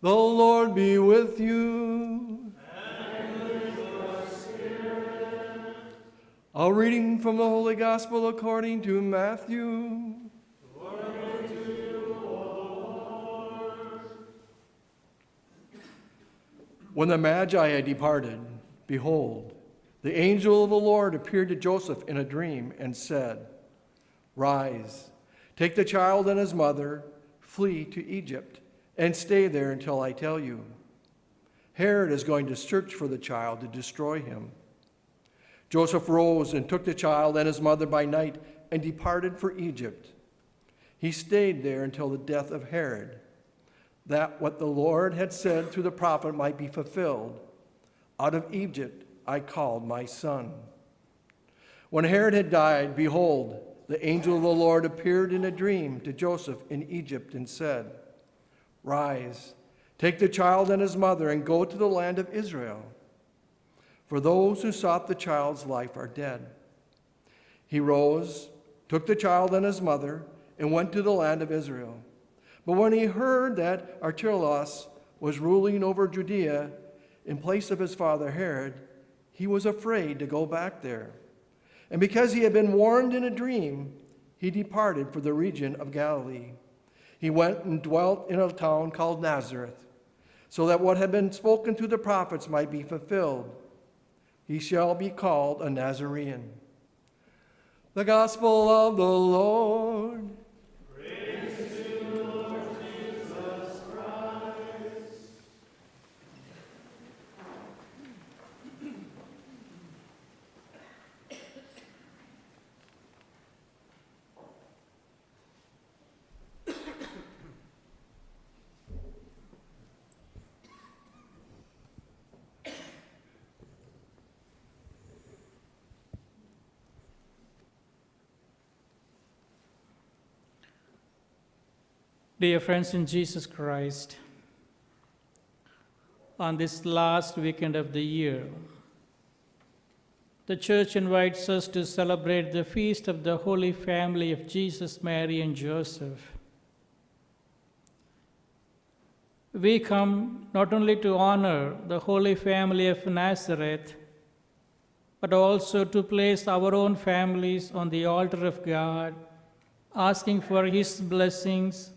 The Lord be with you. And with your spirit. A reading from the Holy Gospel according to Matthew. Glory to you, O Lord. When the Magi had departed, behold, the angel of the Lord appeared to Joseph in a dream and said, "Rise, take the child and his mother, flee to Egypt, and stay there until I tell you. Herod is going to search for the child to destroy him." Joseph rose and took the child and his mother by night and departed for Egypt. He stayed there until the death of Herod, that what the Lord had said through the prophet might be fulfilled. "Out of Egypt I called my son." When Herod had died, behold, the angel of the Lord appeared in a dream to Joseph in Egypt and said, "Rise, take the child and his mother and go to the land of Israel. For those who sought the child's life are dead." He rose, took the child and his mother, and went to the land of Israel. But when he heard that Archelaus was ruling over Judea in place of his father Herod, he was afraid to go back there. And because he had been warned in a dream, he departed for the region of Galilee. He went and dwelt in a town called Nazareth, so that what had been spoken through the prophets might be fulfilled. He shall be called a Nazarene. The Gospel of the Lord. Praise to you, Lord Jesus Christ. Dear friends in Jesus Christ, on this last weekend of the year, the Church invites us to celebrate the feast of the Holy Family of Jesus, Mary, and Joseph. We come not only to honor the Holy Family of Nazareth, but also to place our own families on the altar of God, asking for His blessings,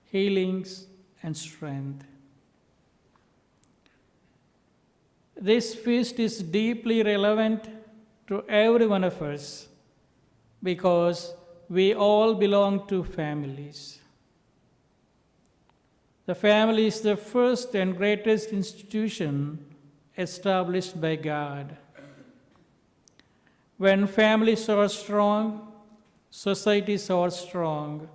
healings, and strength. This feast is deeply relevant to every one of us because we all belong to families. The family is the first and greatest institution established by God. When families are strong, societies are strong.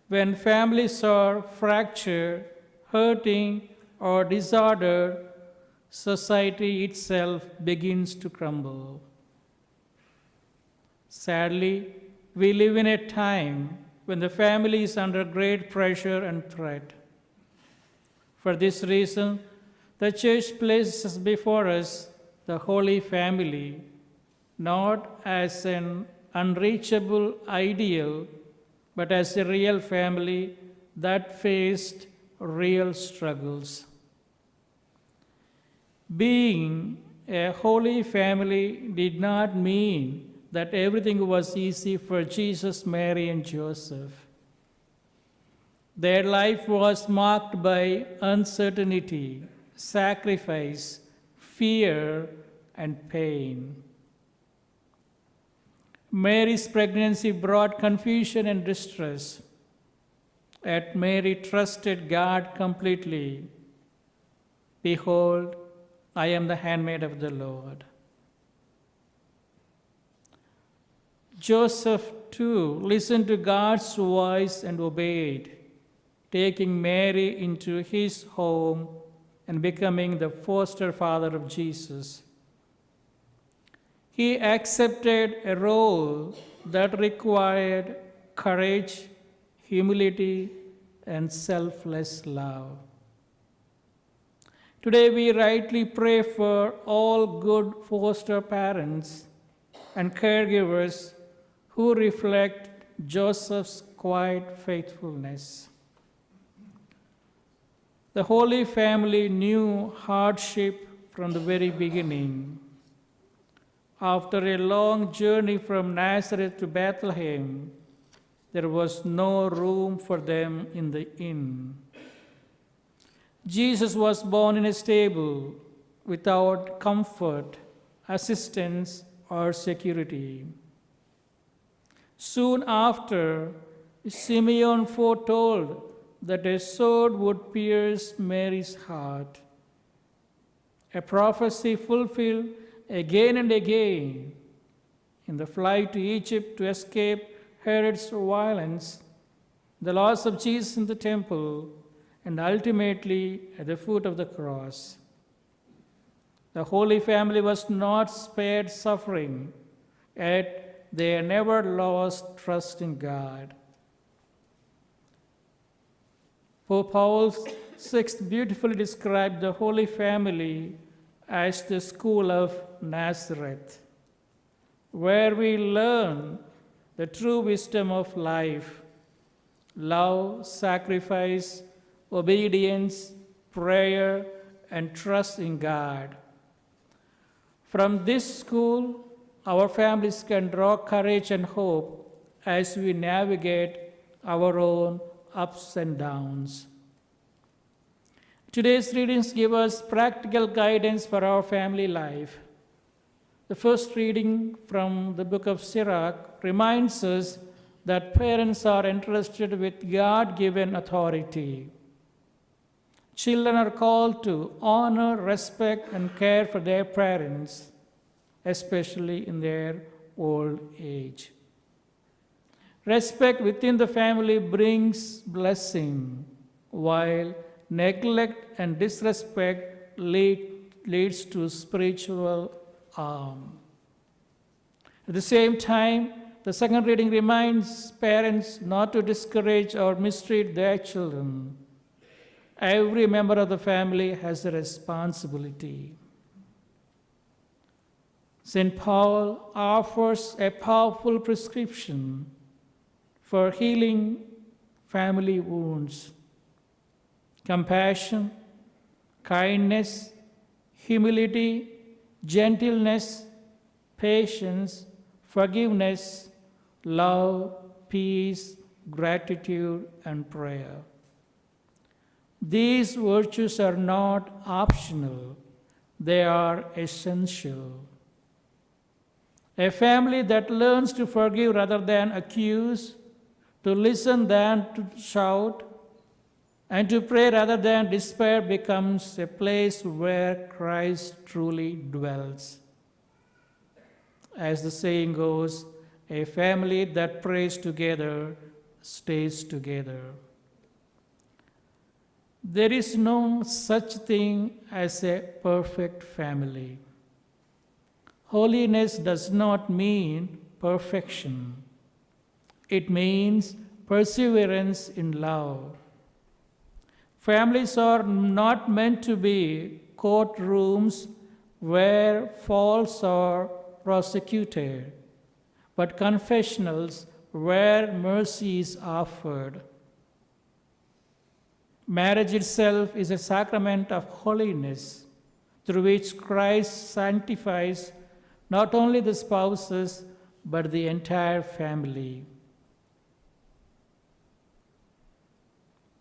When families are fractured, hurting, or disordered, society itself begins to crumble. Sadly, we live in a time when the family is under great pressure and threat. For this reason, the Church places before us the Holy Family, not as an unreachable ideal, but as a real family that faced real struggles. Being a holy family did not mean that everything was easy for Jesus, Mary, and Joseph. Their life was marked by uncertainty, sacrifice, fear, and pain. Mary's pregnancy brought confusion and distress, yet Mary trusted God completely. "Behold, I am the handmaid of the Lord." Joseph, too, listened to God's voice and obeyed, taking Mary into his home and becoming the foster father of Jesus. He accepted a role that required courage, humility, and selfless love. Today we rightly pray for all good foster parents and caregivers who reflect Joseph's quiet faithfulness. The Holy Family knew hardship from the very beginning. After a long journey from Nazareth to Bethlehem, there was no room for them in the inn. Jesus was born in a stable without comfort, assistance, or security. Soon after, Simeon foretold that a sword would pierce Mary's heart. A prophecy fulfilled again and again. In the flight to Egypt to escape Herod's violence, the loss of Jesus in the temple, and ultimately at the foot of the cross. The Holy Family was not spared suffering, yet they never lost trust in God. Pope Paul VI beautifully described the Holy Family as the school of Nazareth, where we learn the true wisdom of life: love, sacrifice, obedience, prayer, and trust in God. From this school, our families can draw courage and hope as we navigate our own ups and downs. Today's readings give us practical guidance for our family life. The first reading from the book of Sirach reminds us that parents are entrusted with God-given authority. Children are called to honor, respect, and care for their parents, especially in their old age. Respect within the family brings blessing, while neglect and disrespect leads to spiritual harm. At the same time, the second reading reminds parents not to discourage or mistreat their children. Every member of the family has a responsibility. St. Paul offers a powerful prescription for healing family wounds: compassion, kindness, humility, gentleness, patience, forgiveness, love, peace, gratitude, and prayer. These virtues are not optional, they are essential. A family that learns to forgive rather than accuse, to listen than to shout, and to pray rather than despair becomes a place where Christ truly dwells. As the saying goes, a family that prays together stays together. There is no such thing as a perfect family. Holiness does not mean perfection. It means perseverance in love. Families are not meant to be courtrooms where faults are prosecuted, but confessionals where mercy is offered. Marriage itself is a sacrament of holiness through which Christ sanctifies not only the spouses but the entire family.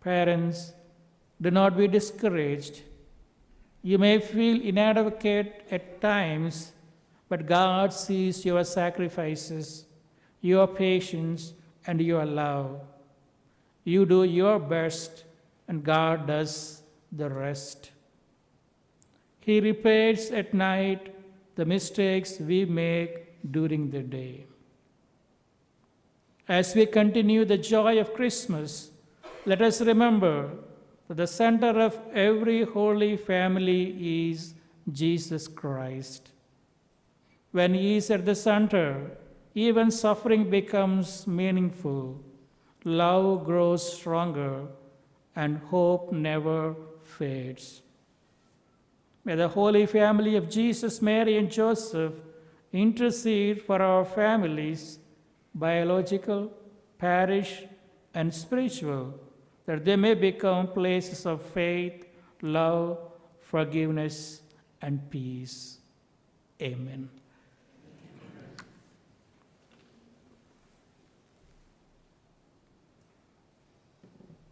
Parents, do not be discouraged. You may feel inadequate at times, but God sees your sacrifices, your patience, and your love. You do your best, and God does the rest. He repairs at night the mistakes we make during the day. As we continue the joy of Christmas, let us remember that the center of every holy family is Jesus Christ. When He is at the center, even suffering becomes meaningful, love grows stronger, and hope never fades. May the Holy Family of Jesus, Mary, and Joseph intercede for our families, biological, parish, and spiritual, that they may become places of faith, love, forgiveness, and peace. Amen.